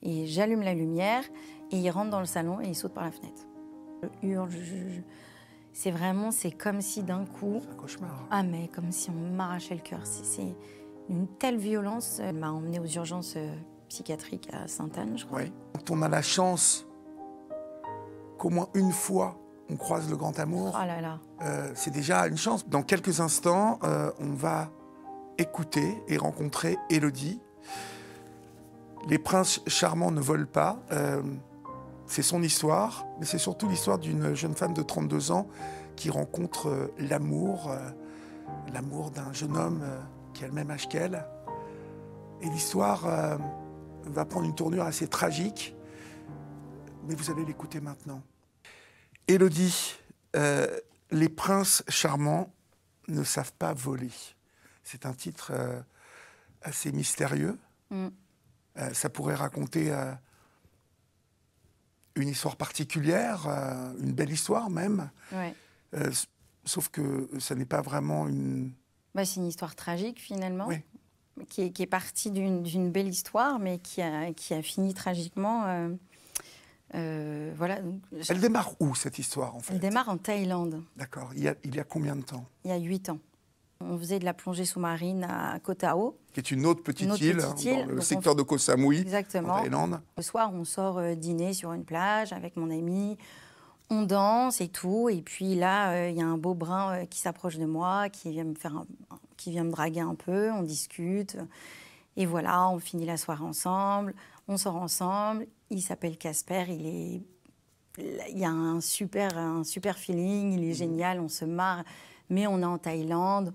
Et j'allume la lumière et il rentre dans le salon et il saute par la fenêtre. Je hurle, c'est comme si d'un coup... C'est un cauchemar. Ah mais comme si on m'arrachait le cœur. C'est une telle violence. Elle m'a emmenée aux urgences psychiatriques à Sainte-Anne, je crois. Oui. Quand on a la chance qu'au moins une fois on croise le grand amour, Oh là là. c'est déjà une chance. Dans quelques instants, on va écouter et rencontrer Élodie. Les princes charmants ne volent pas. C'est son histoire, mais c'est surtout l'histoire d'une jeune femme de 32 ans qui rencontre l'amour d'un jeune homme qui a le même âge qu'elle. Et l'histoire va prendre une tournure assez tragique, mais vous allez l'écouter maintenant. Élodie, les princes charmants ne savent pas voler. C'est un titre assez mystérieux. Ça pourrait raconter une histoire particulière, une belle histoire même. Ouais. Sauf que ça n'est pas vraiment une... Bah, c'est une histoire tragique finalement, Oui. qui est partie d'une belle histoire, mais qui a fini tragiquement. Voilà. Donc, Elle démarre où, cette histoire, en fait? Elle démarre en Thaïlande. D'accord. Il y a combien de temps? Il y a 8 ans. On faisait de la plongée sous-marine à Koh Tao. Qui est une autre petite île, dans le donc secteur de Koh Samui, exactement. en Thaïlande. Le soir, on sort dîner sur une plage avec mon ami. On danse et tout. Et puis là, il y a un beau brun qui s'approche de moi, qui vient me draguer un peu. On discute. Et voilà, on finit la soirée ensemble. On sort ensemble. Il s'appelle Casper. Il y a un super feeling. Il est génial. On se marre. Mais on est en Thaïlande.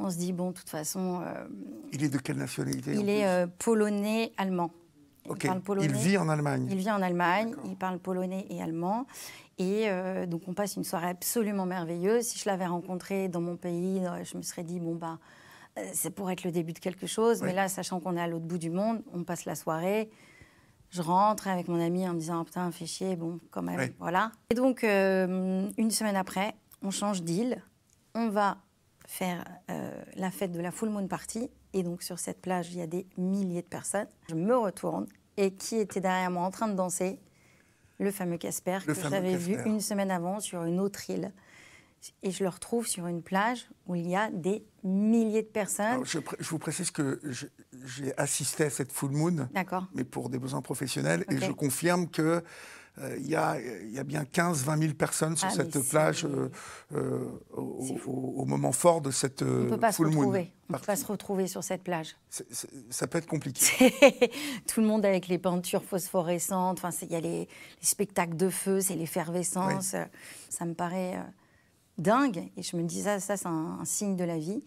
On se dit, bon, de toute façon... Il est de quelle nationalité? Il est polonais-allemand. Ok. Il vit en Allemagne? Il vit en Allemagne. Il parle polonais et allemand. Et donc, on passe une soirée absolument merveilleuse. Si je l'avais rencontré dans mon pays, je me serais dit, bon, bah, ça pourrait être le début de quelque chose. Oui. Mais là, sachant qu'on est à l'autre bout du monde, on passe la soirée. Je rentre avec mon ami en me disant, oh, putain, fais chier, bon, quand même, oui. Voilà. Et donc, une semaine après, on change d'île. On va faire la fête de la Full Moon Party. Et donc, sur cette plage, il y a des milliers de personnes. Je me retourne. Et qui était derrière moi en train de danser? Le fameux Casper, que j'avais vu une semaine avant sur une autre île. Et je le retrouve sur une plage où il y a des milliers de personnes. Alors, je vous précise que j'ai assisté à cette Full Moon, mais pour des besoins professionnels. Okay. Et je confirme que il y a bien 15-20 000 personnes sur cette plage au moment fort de cette Full Moon. On ne peut pas se retrouver. On ne peut pas se retrouver sur cette plage. Ça peut être compliqué. Tout le monde avec les peintures phosphorescentes. Enfin, il y a les spectacles de feu, c'est l'effervescence. Oui. Ça me paraît dingue. Et je me dis, ça c'est un signe de la vie.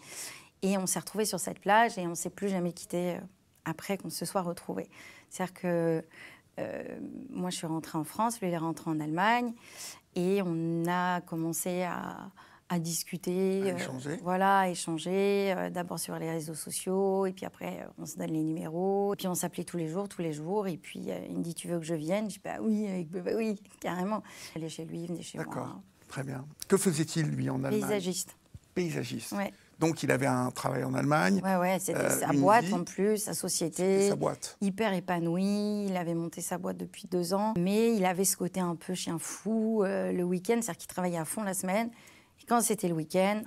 Et on s'est retrouvés sur cette plage et on ne s'est plus jamais quittés après qu'on se soit retrouvés. C'est-à-dire que moi, je suis rentrée en France, lui, il est rentré en Allemagne. Et on a commencé à discuter. À échanger. D'abord sur les réseaux sociaux. Et puis après, on se donne les numéros. Et puis on s'appelait tous les jours. Et puis il me dit, tu veux que je vienne? Je dis, bah oui, carrément. Il allait chez lui, il venait chez moi. D'accord, très bien. Que faisait-il, lui, en Allemagne? Paysagiste. Paysagiste. Ouais. Donc, il avait un travail en Allemagne. Ouais, c'était sa boîte en plus, sa société. Sa boîte. Hyper épanoui. Il avait monté sa boîte depuis 2 ans. Mais il avait ce côté un peu chien fou le week-end, c'est-à-dire qu'il travaillait à fond la semaine. Et quand c'était le week-end,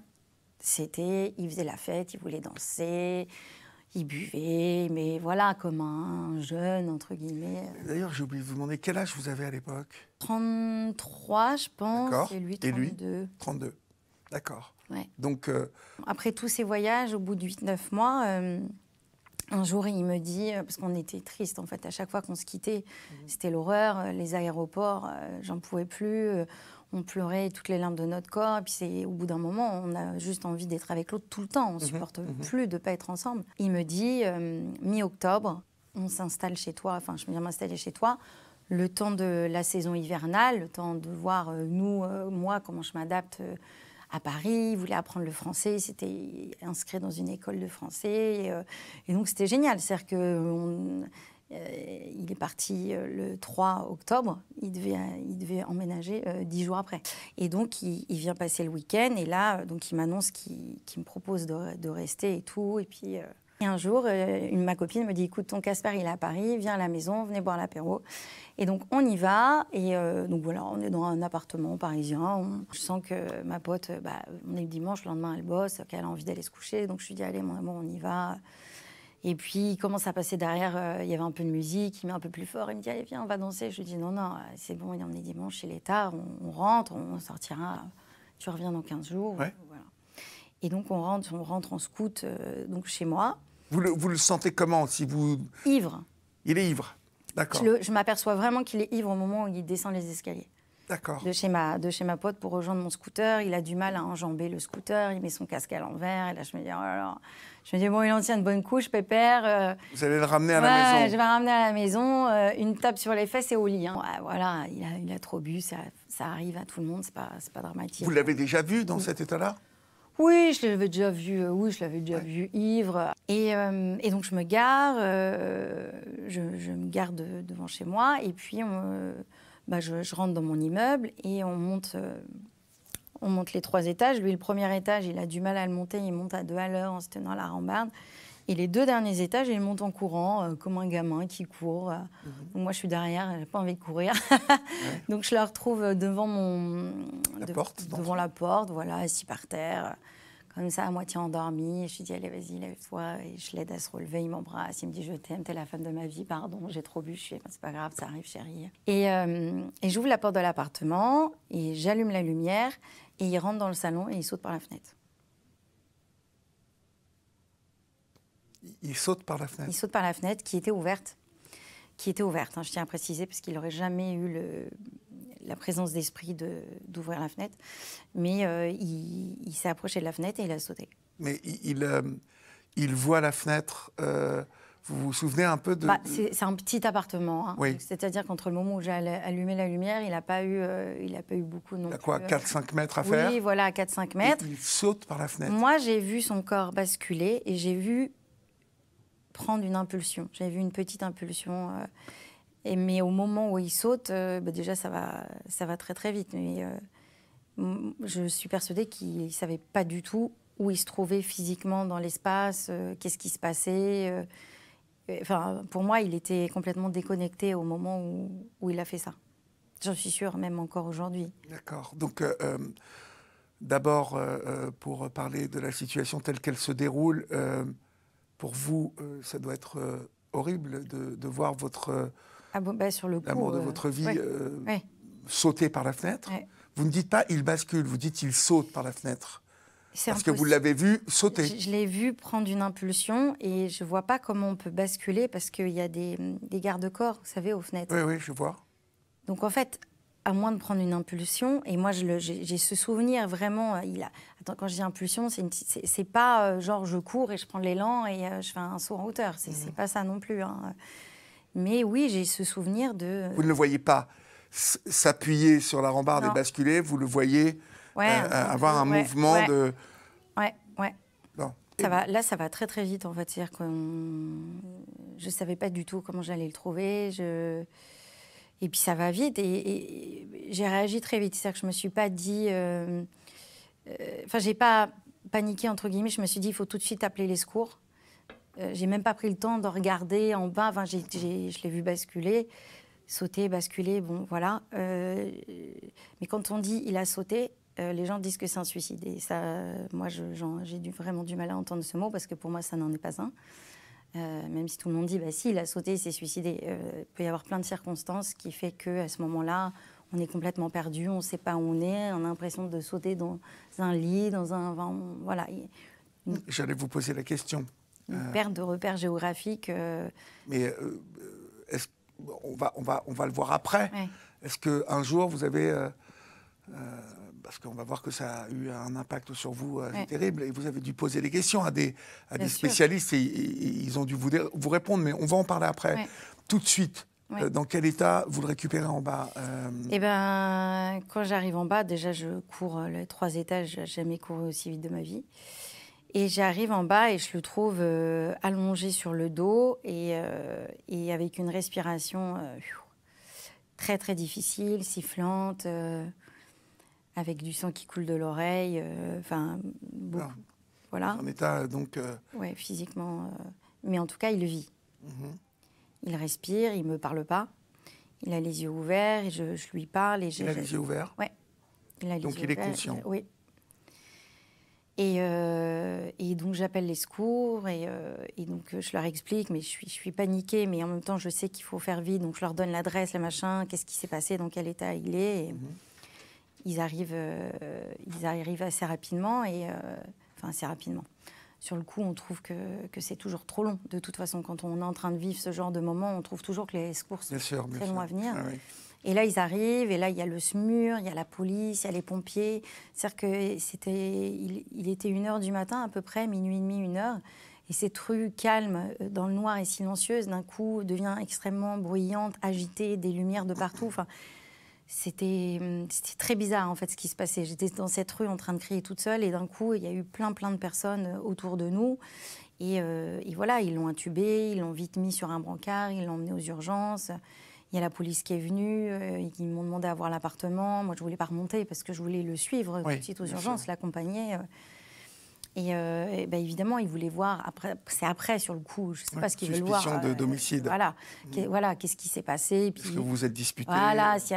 il faisait la fête, il voulait danser, il buvait, mais voilà, comme un jeune, entre guillemets. D'ailleurs, j'ai oublié de vous demander, quel âge vous avez à l'époque? 33, je pense. D'accord. Et lui, 32. 32. D'accord. Ouais. Donc, après tous ces voyages, au bout de 8-9 mois, un jour, il me dit, parce qu'on était tristes, en fait, à chaque fois qu'on se quittait, c'était l'horreur, les aéroports, j'en pouvais plus, on pleurait toutes les larmes de notre corps, et puis au bout d'un moment, on a juste envie d'être avec l'autre tout le temps, on ne supporte plus de ne pas être ensemble. Il me dit, mi-octobre, on s'installe chez toi, enfin, je viens m'installer chez toi, le temps de la saison hivernale, le temps de voir, moi, comment je m'adapte à Paris, il voulait apprendre le français, il s'était inscrit dans une école de français. Et donc, c'était génial. C'est-à-dire qu'il est parti le 3 octobre, il devait emménager 10 jours après. Et donc, il vient passer le week-end. Et là, donc, il m'annonce qu'il me propose de rester et tout. Et puis, Et un jour, ma copine me dit, écoute, ton Casper, il est à Paris, viens à la maison, venez boire l'apéro. Et donc, on y va. Et donc, voilà, on est dans un appartement parisien. Je sens que ma pote, on est le dimanche, le lendemain, elle bosse, qu'elle a envie d'aller se coucher. Donc, je lui dis, allez, mon amour, on y va. Et puis, il commence à passer derrière, il y avait un peu de musique, il met un peu plus fort. Il me dit, allez, viens, on va danser. Je lui dis, non, c'est bon, on est dimanche, il est tard, on rentre, on sortira. Tu reviens dans 15 jours. Ouais. Voilà. Et donc, on rentre en scout donc chez moi. Vous le sentez comment si vous... Ivre. Il est ivre, d'accord. Je m'aperçois vraiment qu'il est ivre au moment où il descend les escaliers. D'accord. De chez ma pote pour rejoindre mon scooter. Il a du mal à enjamber le scooter, il met son casque à l'envers. Et là, je me dis, oh là là. Je me dis, bon, il en tient une bonne couche, pépère. Vous allez le ramener à la maison. Je vais le ramener à la maison, une tape sur les fesses et au lit. Hein. Ouais, voilà, il a trop bu, ça arrive à tout le monde, c'est pas dramatique. Vous l'avez déjà vu dans cet état-là? Oui, je l'avais déjà vu, vu ivre. Et donc, je me gare, je me gare devant chez moi. Et puis, je rentre dans mon immeuble et on monte les 3 étages. Lui, le premier étage, il a du mal à le monter. Il monte à 2 à l'heure en se tenant à la rambarde. Et les 2 derniers étages, il monte en courant, comme un gamin qui court. Donc moi, je suis derrière, je n'ai pas envie de courir. Donc je le retrouve devant devant la porte, voilà, assis par terre, comme ça, à moitié endormi. Et je lui dis, allez, vas-y, lève-toi. Et je l'aide à se relever, il m'embrasse. Il me dit, je t'aime, t'es la femme de ma vie, pardon, j'ai trop bu. Je dis, c'est pas grave, ça arrive, chérie. Et j'ouvre la porte de l'appartement et j'allume la lumière. Et il rentre dans le salon et il saute par la fenêtre. Il saute par la fenêtre. Il saute par la fenêtre qui était ouverte. Hein, je tiens à préciser, parce qu'il n'aurait jamais eu la présence d'esprit d'ouvrir la fenêtre. Mais il s'est approché de la fenêtre et il a sauté. Mais il voit la fenêtre. Vous vous souvenez un peu de... C'est un petit appartement. Hein. Oui. C'est-à-dire qu'entre le moment où j'ai allumé la lumière, il n'a pas eu beaucoup non plus. Il a quoi, 4-5 mètres à faire? Oui, voilà, 4-5 mètres. Et il saute par la fenêtre. Moi, j'ai vu son corps basculer et j'ai vu prendre une impulsion. J'ai vu une petite impulsion. Mais au moment où il saute, déjà, ça va très, très vite. Mais je suis persuadée qu'il ne savait pas du tout où il se trouvait physiquement dans l'espace, qu'est-ce qui se passait. Pour moi, il était complètement déconnecté au moment où il a fait ça. J'en suis sûre, même encore aujourd'hui. D'accord. Donc, d'abord, pour parler de la situation telle qu'elle se déroule, pour vous, ça doit être horrible de voir sur le coup, l'amour de votre vie ouais. sauter par la fenêtre. Ouais. Vous ne dites pas « il bascule », vous dites « il saute par la fenêtre ». Parce que vous l'avez vu sauter. Je l'ai vu prendre une impulsion et je ne vois pas comment on peut basculer parce qu'il y a des garde-corps, vous savez, aux fenêtres. Oui, oui, je vois. Donc en fait, à moins de prendre une impulsion, et moi j'ai ce souvenir vraiment, attends, quand je dis impulsion, c'est pas genre je cours et je prends l'élan et je fais un saut en hauteur, c'est pas ça non plus. Hein. Mais oui, j'ai ce souvenir de... Vous ne le voyez pas s'appuyer sur la rambarde et basculer, vous le voyez avoir un mouvement de... Ouais. Non. Là, ça va très très vite en fait. C'est-à-dire que je savais pas du tout comment j'allais le trouver. Et puis ça va vite et j'ai réagi très vite. C'est-à-dire que je me suis pas dit... j'ai pas paniqué entre guillemets. Je me suis dit, il faut tout de suite appeler les secours. J'ai même pas pris le temps de regarder en bas. Je l'ai vu basculer, sauter, basculer, bon, voilà. Mais quand on dit « il a sauté », les gens disent que c'est un suicide. Et ça, moi, j'ai vraiment du mal à entendre ce mot parce que pour moi, ça n'en est pas un. Même si tout le monde dit, si, il a sauté, il s'est suicidé. Il peut y avoir plein de circonstances qui fait qu'à ce moment-là, on est complètement perdu, on ne sait pas où on est, on a l'impression de sauter dans un lit, voilà. J'allais vous poser la question. Une perte de repères géographiques. Mais on va le voir après. Ouais. Est-ce qu'un jour, vous avez... parce qu'on va voir que ça a eu un impact sur vous terrible, et vous avez dû poser des questions à des spécialistes, et ils ont dû vous répondre, mais on va en parler après. Ouais. Tout de suite, dans quel état vous le récupérez en bas quand j'arrive en bas, déjà, je cours les 3 étages, je n'ai jamais couru aussi vite de ma vie. Et j'arrive en bas et je le trouve allongé sur le dos et avec une respiration très, très difficile, sifflante, avec du sang qui coule de l'oreille, beaucoup. voilà. En état, donc... Oui, physiquement. Mais en tout cas, il vit. Il respire, il ne me parle pas. Il a les yeux ouverts, et je lui parle. Et il a les yeux ouverts? Oui. Donc il est conscient? Oui. Et donc j'appelle les secours et donc je leur explique, mais je suis paniquée, mais en même temps je sais qu'il faut faire vite, donc je leur donne l'adresse, le machin, qu'est-ce qui s'est passé, dans quel état il est. Et ils arrivent assez rapidement enfin assez rapidement. Sur le coup, on trouve que c'est toujours trop long. De toute façon, quand on est en train de vivre ce genre de moment, on trouve toujours que les secours sont très longs à venir. Ah, oui. Et là, ils arrivent, et là, il y a le SMUR, il y a la police, il y a les pompiers. C'est-à-dire qu'il était 1h du matin, à peu près, minuit et demi, 1h. Et cette rue calme, dans le noir et silencieuse, d'un coup, devient extrêmement bruyante, agitée, des lumières de partout. Enfin, c'était très bizarre, en fait, ce qui se passait. J'étais dans cette rue en train de crier toute seule, et d'un coup, il y a eu plein de personnes autour de nous. Et voilà, ils l'ont intubé, ils l'ont vite mis sur un brancard, ils l'ont emmené aux urgences. Il y a la police qui est venue, ils m'ont demandé à voir l'appartement. Moi, je ne voulais pas remonter parce que je voulais le suivre tout de suite aux urgences, l'accompagner. Et évidemment, ils voulaient voir. C'est après, sur le coup. Je ne sais pas ce qu'ils veulent voir. Suspicion d'homicide. Voilà, qu'est-ce qui s'est passé. Est-ce que vous vous êtes disputés? Voilà, c'est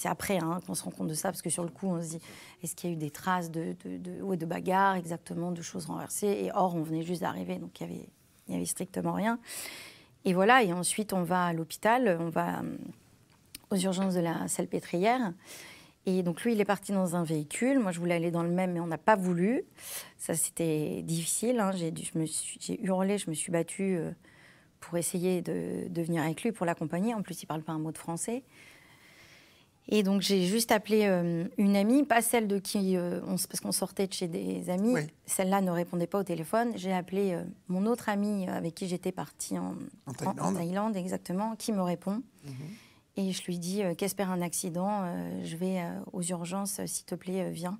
après qu'on se rend compte de ça, parce que sur le coup, on se dit, est-ce qu'il y a eu des traces de bagarres, exactement, de choses renversées? Et or, on venait juste d'arriver, donc il y avait strictement rien. Et voilà, et ensuite on va à l'hôpital, on va aux urgences de la Salpêtrière. Et donc lui, il est parti dans un véhicule. Moi, je voulais aller dans le même, mais on n'a pas voulu. Ça, c'était difficile. Hein. J'ai hurlé, je me suis battue pour essayer de venir avec lui, pour l'accompagner. En plus, il ne parle pas un mot de français. Et donc, j'ai juste appelé une amie, pas celle de qui... parce qu'on sortait de chez des amis. Oui. Celle-là ne répondait pas au téléphone. J'ai appelé mon autre amie avec qui j'étais partie en Thaïlande, exactement, qui me répond. Et je lui dis, qu'espère un accident, je vais aux urgences, s'il te plaît, viens.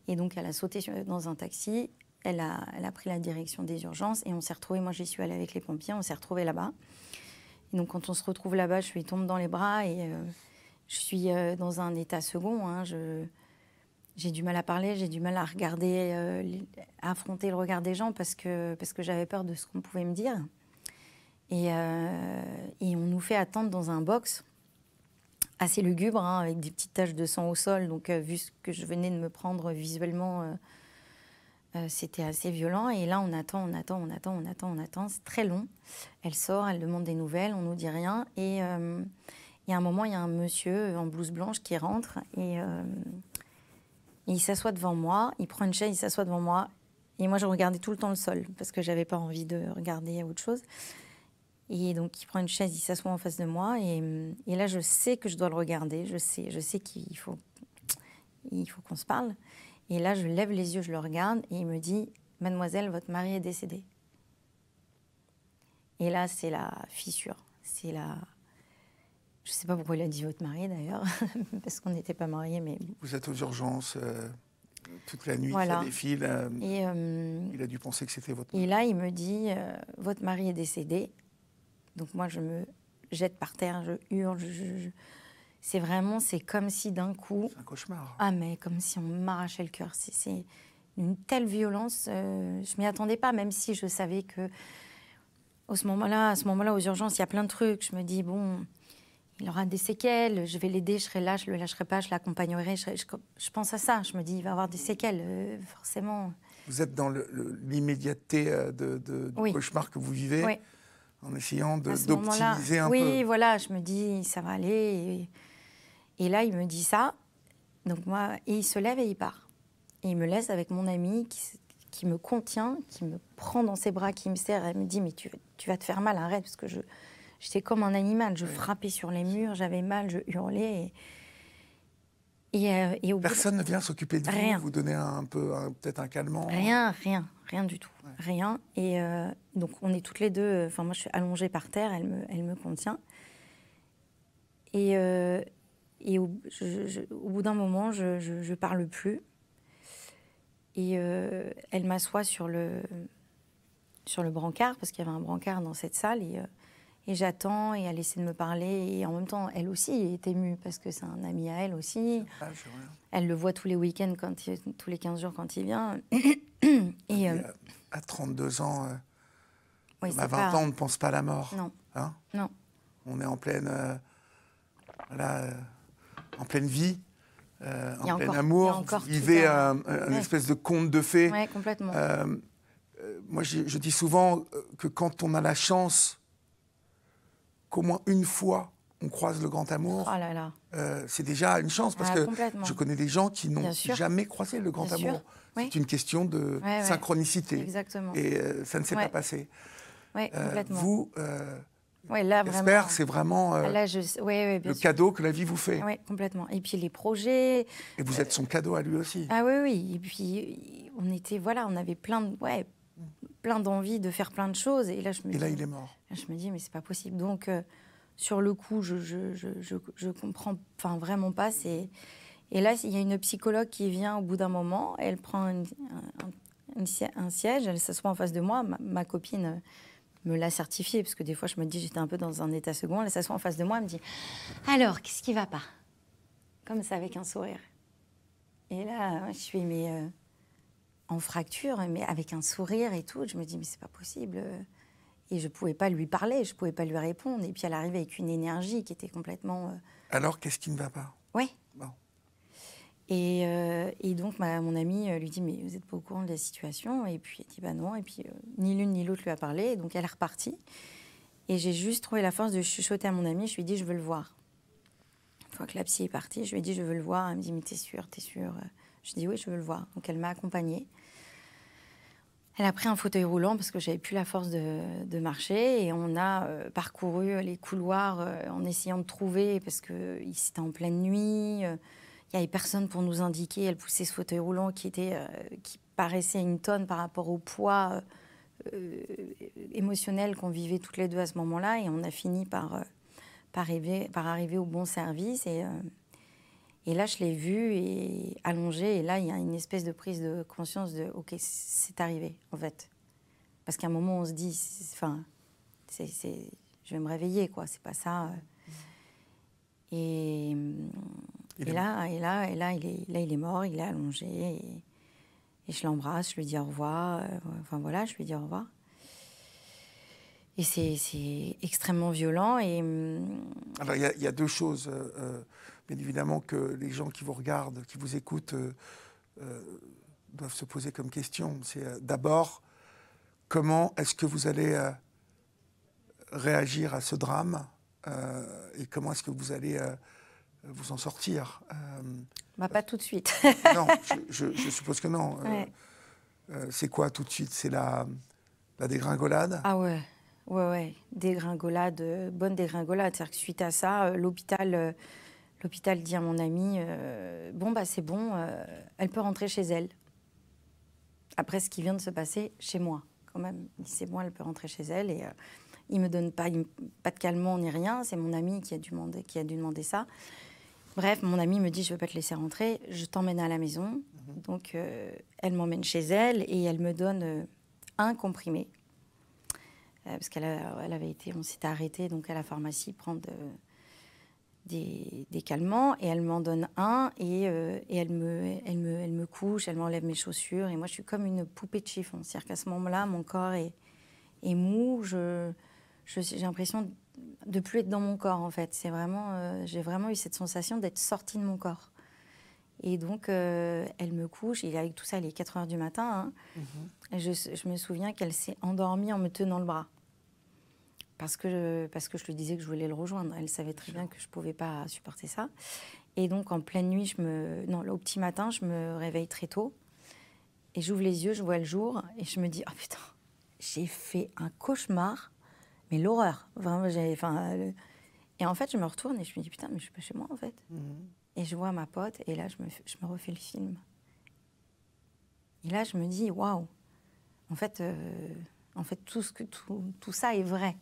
Et donc, elle a sauté dans un taxi. Elle a pris la direction des urgences et on s'est retrouvés. Moi, j'y suis allée avec les pompiers. On s'est retrouvés là-bas. Et donc, quand on se retrouve là-bas, je lui tombe dans les bras et... je suis dans un état second. Hein. J'ai du mal à parler, j'ai du mal à regarder, à affronter le regard des gens parce que j'avais peur de ce qu'on pouvait me dire. Et on nous fait attendre dans un box assez lugubre, hein, avec des petites taches de sang au sol. Donc, vu ce que je venais de me prendre visuellement, c'était assez violent. Et là, on attend. C'est très long. Elle sort, elle demande des nouvelles, on nous dit rien. Et à un moment, il y a un monsieur en blouse blanche qui rentre et il s'assoit devant moi. Il prend une chaise, il s'assoit devant moi. Et moi, je regardais tout le temps le sol parce que je n'avais pas envie de regarder autre chose. Et donc, il prend une chaise, il s'assoit en face de moi. Et là, je sais que je dois le regarder. Je sais qu'il faut qu'on se parle. Et là, je lève les yeux, je le regarde et il me dit « Mademoiselle, votre mari est décédé. » Et là, c'est la fissure. C'est la... Je ne sais pas pourquoi il a dit votre mari d'ailleurs, parce qu'on n'était pas mariés. Mais... Vous êtes aux urgences toute la nuit, voilà. Ça défile. Il a dû penser que c'était votre mari. Et là, il me dit votre mari est décédé. Donc moi, je me jette par terre, je hurle. C'est comme si d'un coup... C'est un cauchemar. Ah, mais comme si on m'arrachait le cœur. C'est une telle violence. Je ne m'y attendais pas, même si je savais que... À ce moment-là, aux urgences, il y a plein de trucs. Je me dis, bon... Il aura des séquelles, je vais l'aider, je serai là, je ne le lâcherai pas, je l'accompagnerai. Je pense à ça, je me dis, il va avoir des séquelles, forcément. Vous êtes dans l'immédiateté du cauchemar que vous vivez, en essayant d'optimiser un peu. Oui, voilà, je me dis, ça va aller. Et là, il me dit ça, donc moi, et il se lève et il part. Et il me laisse avec mon amie qui me contient, qui me prend dans ses bras, qui me serre, elle me dit, mais tu vas te faire mal, arrête, parce que j'étais comme un animal, je frappais sur les murs, j'avais mal, je hurlais. Et au Personne ne vient s'occuper de rien. Vous donner peut-être un calmant? Rien du tout, rien. Et donc on est toutes les deux, enfin moi je suis allongée par terre, elle me contient. Et au bout d'un moment, je parle plus. Et elle m'assoit sur le brancard, parce qu'il y avait un brancard dans cette salle. Et j'attends, et elle essaie de me parler. Et en même temps, elle aussi est émue, parce que c'est un ami à elle aussi. Elle le voit tous les week-ends, tous les 15 jours quand il vient. Et, à 32 ans, oui, à 20 ans, on ne pense pas à la mort. Non. Hein, non. on est en pleine, en pleine vie, en plein amour. Vous vivez un espèce de conte de fées. Oui, complètement. Moi, je dis souvent que quand on a la chance qu'au moins une fois on croise le grand amour, c'est déjà une chance, parce que je connais des gens qui n'ont jamais croisé le grand amour. C'est une question de synchronicité. Exactement. Et ça ne s'est pas passé. Oui, complètement. Vous, là, j'espère, c'est vraiment le cadeau que la vie vous fait. Oui, complètement. Et puis les projets... Et vous êtes son cadeau à lui aussi. Ah oui. Et puis, on avait plein d'envie de faire plein de choses. Et là, il est mort. Je me dis, mais c'est pas possible. Donc, sur le coup, je comprends vraiment pas. Et là, il y a une psychologue qui vient au bout d'un moment. Elle prend un siège, elle s'assoit en face de moi. Ma copine me l'a certifié, parce que des fois, je me dis, j'étais un peu dans un état second. Elle s'assoit en face de moi, elle me dit, alors, qu'est-ce qui va pas? Comme ça, avec un sourire. Et là, je suis en fracture, mais avec un sourire et tout. Je me dis, mais c'est pas possible. Et je pouvais pas lui parler, je pouvais pas lui répondre. Et puis elle arrivait avec une énergie qui était complètement... Alors, qu'est-ce qui ne va pas? Oui. Bon. Et donc, mon amie lui dit, mais vous n'êtes pas au courant de la situation? Et puis elle dit, bah non. Et puis ni l'une ni l'autre lui a parlé. Et donc elle est repartie. Et j'ai juste trouvé la force de chuchoter à mon amie. Je lui ai dit, je veux le voir. Une fois que la psy est partie, je lui ai dit, je veux le voir. Elle me dit, mais t'es sûre? Je dis, oui, je veux le voir. Donc elle m'a accompagnée. Elle a pris un fauteuil roulant parce que j'avais plus la force de marcher. Et on a parcouru les couloirs en essayant de trouver, parce que c'était en pleine nuit. Il n'y avait personne pour nous indiquer. Elle poussait ce fauteuil roulant qui paraissait une tonne par rapport au poids émotionnel qu'on vivait toutes les deux à ce moment-là. Et on a fini par arriver au bon service. Et là, je l'ai vue allongée. Et là, il y a une espèce de prise de conscience de « OK, c'est arrivé, en fait ». Parce qu'à un moment, on se dit « je vais me réveiller, quoi. C'est pas ça. » Et là, il est mort, il est allongé. Et je l'embrasse, je lui dis au revoir. Je lui dis au revoir. Et c'est extrêmement violent. Alors, il y a deux choses. Bien évidemment que les gens qui vous regardent, qui vous écoutent, doivent se poser comme question. C'est d'abord, comment est-ce que vous allez réagir à ce drame et comment est-ce que vous allez vous en sortir? Pas tout de suite. Non, je suppose que non. Ouais. C'est quoi tout de suite? C'est la dégringolade? Ah ouais. Ouais. Dégringolade, bonne dégringolade. C'est-à-dire que suite à ça, l'hôpital dit à mon amie, c'est bon, elle peut rentrer chez elle. Après ce qui vient de se passer chez moi, quand même. Il dit, c'est bon, elle peut rentrer chez elle. Et il me donne pas de calmant ni rien. C'est mon amie qui a dû demander ça. Bref, mon amie me dit, je ne veux pas te laisser rentrer, je t'emmène à la maison. Donc, elle m'emmène chez elle et elle me donne un comprimé. Parce on s'était arrêté donc à la pharmacie prendre des calmants, et elle m'en donne un, et elle me couche, elle m'enlève mes chaussures, et moi je suis comme une poupée de chiffon. C'est-à-dire qu'à ce moment-là, mon corps est mou, j'ai l'impression de plus être dans mon corps, en fait. J'ai vraiment eu cette sensation d'être sortie de mon corps. Et donc, elle me couche, et avec tout ça, il est 4h du matin, hein, et je me souviens qu'elle s'est endormie en me tenant le bras. Parce que je lui disais que je voulais le rejoindre. Elle savait très bien que je ne pouvais pas supporter ça. Et donc, en pleine nuit, au petit matin, je me réveille très tôt. Et j'ouvre les yeux, je vois le jour. Et je me dis, oh putain, j'ai fait un cauchemar. Mais l'horreur. Vraiment, Et en fait, je me retourne et je me dis, putain, mais je ne suis pas chez moi, en fait. Et je vois ma pote. Et là, je me refais le film. Et là, je me dis, waouh. En fait, tout ça est vrai.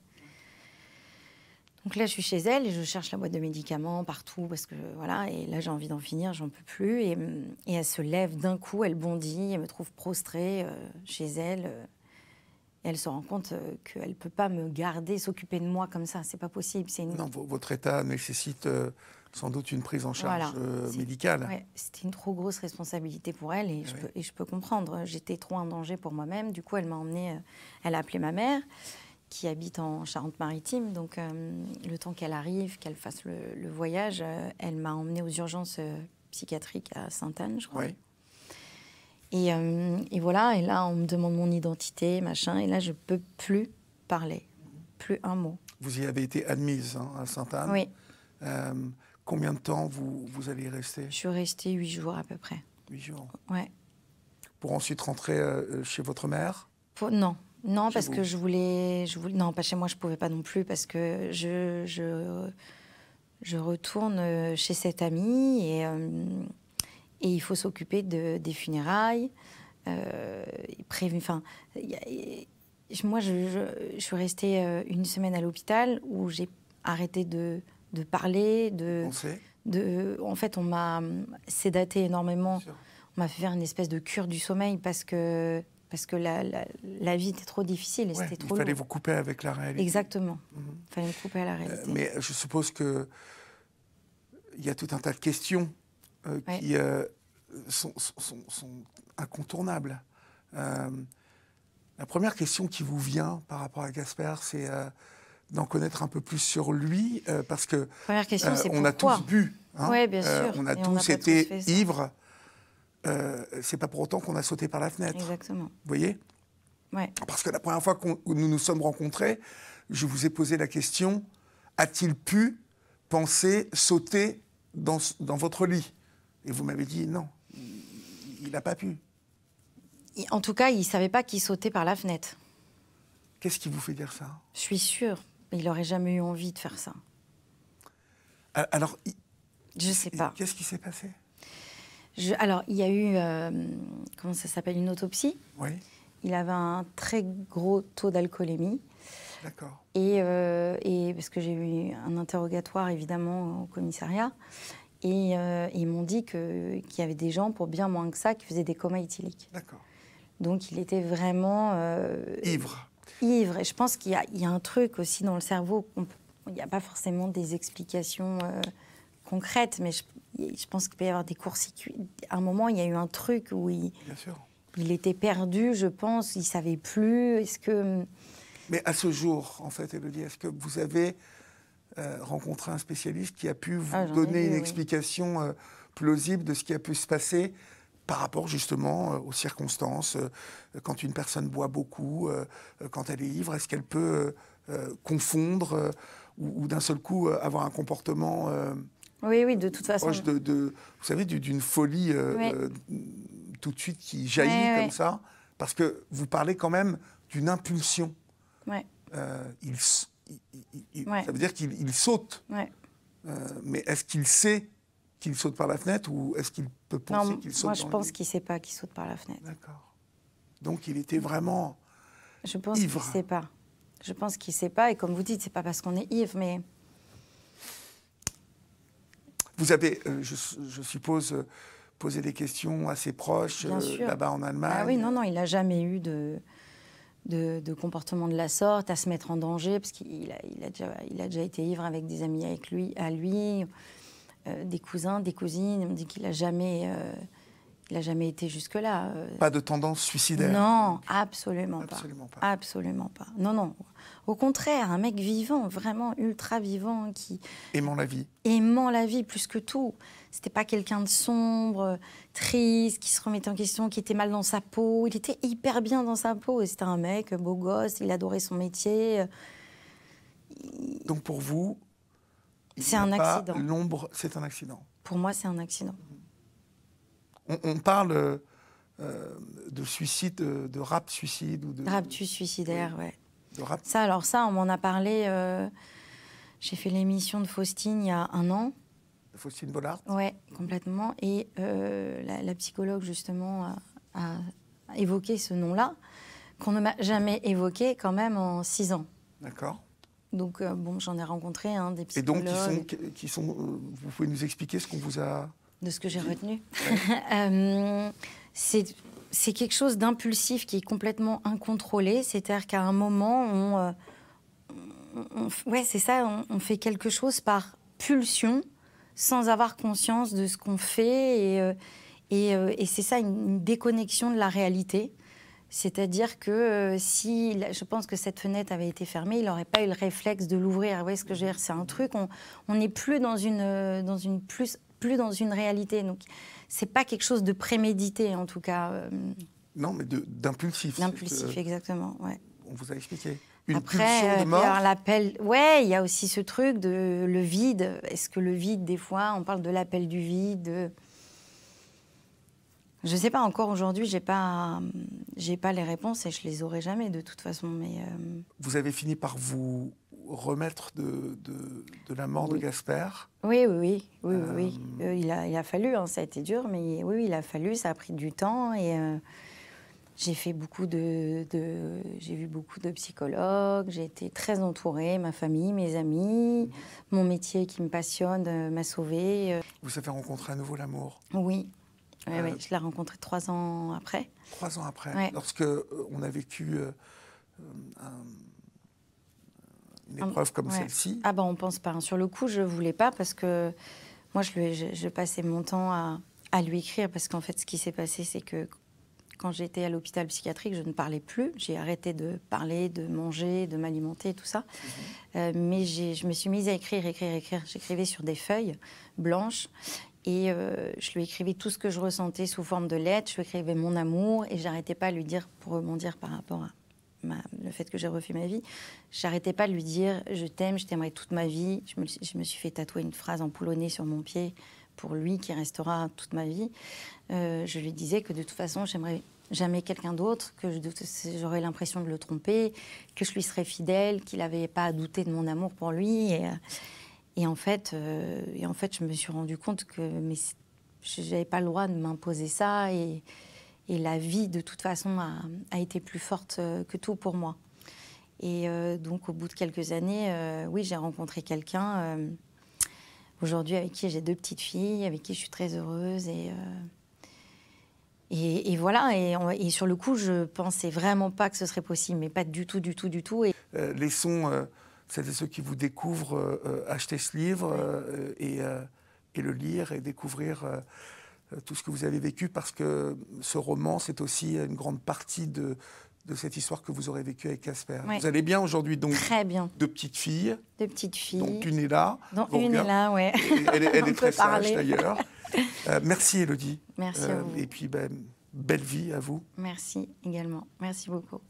Donc là, je suis chez elle et je cherche la boîte de médicaments partout parce que voilà. Et là, j'ai envie d'en finir, j'en peux plus. Et elle se lève d'un coup, elle bondit, elle me trouve prostrée chez elle. Et elle se rend compte qu'elle ne peut pas me garder, s'occuper de moi comme ça. C'est pas possible. Non, votre état nécessite sans doute une prise en charge médicale. Ouais, c'était une trop grosse responsabilité pour elle et je peux comprendre. J'étais trop en danger pour moi-même. Du coup, elle m'a emmenée, elle a appelé ma mère qui habite en Charente-Maritime. Donc, le temps qu'elle arrive, qu'elle fasse le voyage, elle m'a emmenée aux urgences psychiatriques à Sainte-Anne, je crois. Oui. Et voilà, et là, on me demande mon identité, machin, et là, je peux plus parler, plus un mot. Vous y avez été admise à Sainte-Anne. Oui. Combien de temps vous allez y rester? Je suis restée 8 jours à peu près. 8 jours. Ouais. Pour ensuite rentrer chez votre mère? Non, parce vous. que je voulais... Non, pas chez moi, je pouvais pas non plus, parce que je retourne chez cette amie et il faut s'occuper des funérailles. Moi, je suis restée une semaine à l'hôpital où j'ai arrêté de parler, en fait, on m'a sédatée énormément. On m'a fait faire une espèce de cure du sommeil parce que la vie était trop difficile et c'était trop lourd. Il fallait vous couper avec la réalité. Exactement. Il fallait me couper à la réalité. Mais je suppose qu'il y a tout un tas de questions qui sont incontournables. La première question qui vous vient par rapport à Gasper, c'est d'en connaître un peu plus sur lui, parce que première question, c'est on a tous bu. Oui, bien sûr. On a tous été ivres. C'est pas pour autant qu'on a sauté par la fenêtre. Exactement. Vous voyez? Ouais. Parce que la première fois que nous nous sommes rencontrés, je vous ai posé la question, a-t-il pu penser sauter dans votre lit? Et vous m'avez dit non, il n'a pas pu. En tout cas, il ne savait pas qu'il sautait par la fenêtre. Qu'est-ce qui vous fait dire ça? Je suis sûre. Il n'aurait jamais eu envie de faire ça. Alors, je ne sais pas. Qu'est-ce qui s'est passé? Alors, il y a eu, comment ça s'appelle, une autopsie. Oui. Il avait un très gros taux d'alcoolémie. D'accord. Et parce que j'ai eu un interrogatoire, évidemment, au commissariat. Et ils m'ont dit qu'il y avait des gens, pour bien moins que ça, qui faisaient des comas éthyliques. D'accord. Donc, il était vraiment... ivre. Ivre. Et je pense qu'il y a un truc aussi dans le cerveau. Il n'y a pas forcément des explications concrètes, mais je pense qu'il peut y avoir des court-circuits. À un moment, il y a eu un truc où Bien sûr. Il était perdu, je pense. Il ne savait plus. Est-ce que... Mais à ce jour, en fait, Élodie, est-ce que vous avez rencontré un spécialiste qui a pu vous donner une explication plausible de ce qui a pu se passer par rapport justement aux circonstances, quand une personne boit beaucoup, quand elle est ivre, est-ce qu'elle peut confondre ou d'un seul coup avoir un comportement oui, de toute façon. proche vous savez, d'une folie tout de suite qui jaillit comme ça? Parce que vous parlez quand même d'une impulsion. Ouais. Ça veut dire qu'il saute. Ouais. Mais est-ce qu'il sait qu'il saute par la fenêtre ou est-ce qu'il peut penser qu'il saute moi, je pense qu'il ne sait pas qu'il saute par la fenêtre. D'accord. Donc, il était vraiment je pense ivre. Qu'il ne sait pas. Je pense qu'il ne sait pas. Et comme vous dites, ce n'est pas parce qu'on est ivre, mais... Vous avez, je suppose, posé des questions à ses proches là-bas en Allemagne. Ah oui, non, il n'a jamais eu de comportement de la sorte, à se mettre en danger, parce qu'il a déjà été ivre avec des amis à lui, des cousins, des cousines. Il me dit qu'il n'a jamais été jusque-là. Pas de tendance suicidaire? Non, absolument pas. Absolument pas. Non. Au contraire, un mec vivant, vraiment ultra vivant, qui... Aimant la vie. Aimant la vie plus que tout. C'était pas quelqu'un de sombre, triste, qui se remettait en question, qui était mal dans sa peau. Il était hyper bien dans sa peau. Et c'était un mec beau gosse, il adorait son métier. Donc pour vous, c'est un accident. C'est un accident. Pour moi, c'est un accident. On parle de suicide, de rap suicide ou de raptus suicidaire, oui. Ouais. De rap. Ça, on m'en a parlé. J'ai fait l'émission de Faustine il y a 1 an. De Faustine Bollard. Ouais, complètement. Et la psychologue justement a évoqué ce nom-là, qu'on ne m'a jamais évoqué quand même en 6 ans. D'accord. Donc j'en ai rencontré des psychologues. Et donc qui sont vous pouvez nous expliquer ce qu'on vous a de ce que j'ai retenu. Ouais. C'est quelque chose d'impulsif qui est complètement incontrôlé. C'est-à-dire qu'à un moment, c'est ça, on fait quelque chose par pulsion, sans avoir conscience de ce qu'on fait. Et c'est ça, une déconnexion de la réalité. C'est-à-dire que je pense que cette fenêtre avait été fermée, il n'aurait pas eu le réflexe de l'ouvrir. Vous voyez ce que je veux dire? C'est un truc, on n'est plus dans plus dans une réalité. Donc, c'est pas quelque chose de prémédité, en tout cas. Non, mais d'impulsif. D'impulsif, exactement, ouais. On vous a expliqué. Une Après, pulsion de mort. l'appel, ouais, il y a aussi ce truc de le vide. Est-ce que le vide, des fois, on parle de l'appel du vide? Je ne sais pas, encore aujourd'hui, j'ai pas les réponses et je les aurai jamais de toute façon. Mais Vous avez fini par vous remettre de la mort de Gasper. Oui. Il a fallu, hein, ça a été dur, mais oui, il a fallu, ça a pris du temps et j'ai vu beaucoup de psychologues, j'ai été très entourée, ma famille, mes amis, mon métier qui me passionne m'a sauvée. Vous avez rencontré à nouveau l'amour. Oui. Oui, je l'ai rencontré 3 ans après. 3 ans après, ouais. Lorsque on a vécu une épreuve comme celle-ci. Ah ben on pense pas. Sur le coup, je voulais pas parce que moi, je passais mon temps à lui écrire parce qu'en fait, ce qui s'est passé, c'est que quand j'étais à l'hôpital psychiatrique, je ne parlais plus. J'ai arrêté de parler, de manger, de m'alimenter, tout ça. Mais je me suis mise à écrire. J'écrivais sur des feuilles blanches. Et je lui écrivais tout ce que je ressentais sous forme de lettres. Je lui écrivais mon amour et j'arrêtais pas de lui dire, pour rebondir par rapport à le fait que j'ai refait ma vie, j'arrêtais pas de lui dire « je t'aime, je t'aimerai toute ma vie ». Je me suis fait tatouer une phrase en polonais sur mon pied pour lui qui restera toute ma vie. Je lui disais que de toute façon, j'aimerais jamais quelqu'un d'autre, que j'aurais l'impression de le tromper, que je lui serais fidèle, qu'il n'avait pas à douter de mon amour pour lui. Et en fait, je me suis rendu compte que je n'avais pas le droit de m'imposer ça. Et la vie, de toute façon, a été plus forte que tout pour moi. Et donc, au bout de quelques années, oui, j'ai rencontré quelqu'un, aujourd'hui, avec qui j'ai 2 petites filles, avec qui je suis très heureuse. Et voilà. Et sur le coup, je ne pensais vraiment pas que ce serait possible, mais pas du tout. Laissons celles et ceux qui vous découvrent acheter ce livre et le lire et découvrir tout ce que vous avez vécu, parce que ce roman, c'est aussi une grande partie de cette histoire que vous aurez vécue avec Gasper. Ouais. Vous allez bien aujourd'hui, donc? Très bien. 2 petites filles. 2 petites filles. Donc une est là. Une est là, ouais. Elle est très sage d'ailleurs. Merci Élodie. Merci à vous. Et puis belle vie à vous. Merci également. Merci beaucoup.